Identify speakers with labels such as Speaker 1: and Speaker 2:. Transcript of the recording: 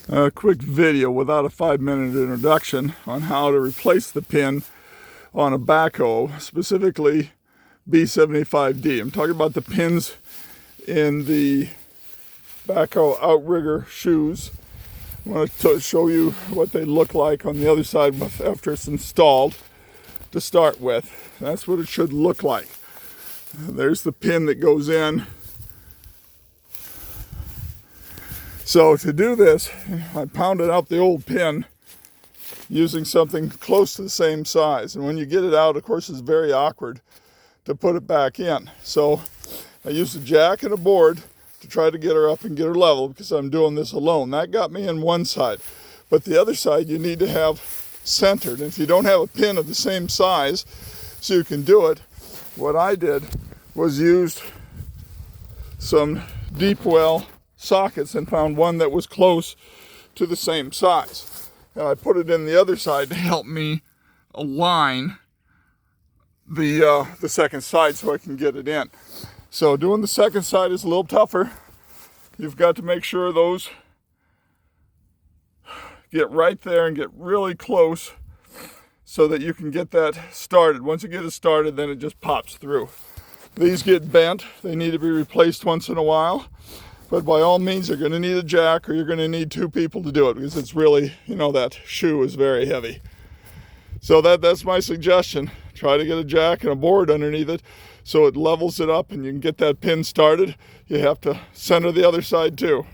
Speaker 1: A quick video without a 5-minute introduction on how to replace the pin on a backhoe, specifically B75D. I'm talking about the pins in the Backhoe Outrigger shoes. I want to show you what they look like on the other side after it's installed to start with. That's what it should look like. There's the pin that goes in. So to do this, I pounded out the old pin using something close to the same size. And when you get it out, of course, it's very awkward to put it back in. So I used a jack and a board to try to get her up and get her level because I'm doing this alone. That got me in one side. But the other side you need to have centered. And if you don't have a pin of the same size so you can do it, what I did was used some deep well sockets and found one that was close to the same size. And I put it in the other side to help me align the second side so I can get it in. So doing the second side is a little tougher. You've got to make sure those get right there and get really close so that you can get that started. Once you get it started, then it just pops through. These get bent. They need to be replaced once in a while. But by all means, you're going to need a jack or you're going to need two people to do it because it's really, that shoe is very heavy. So that's my suggestion. Try to get a jack and a board underneath it so it levels it up and you can get that pin started. You have to center the other side too.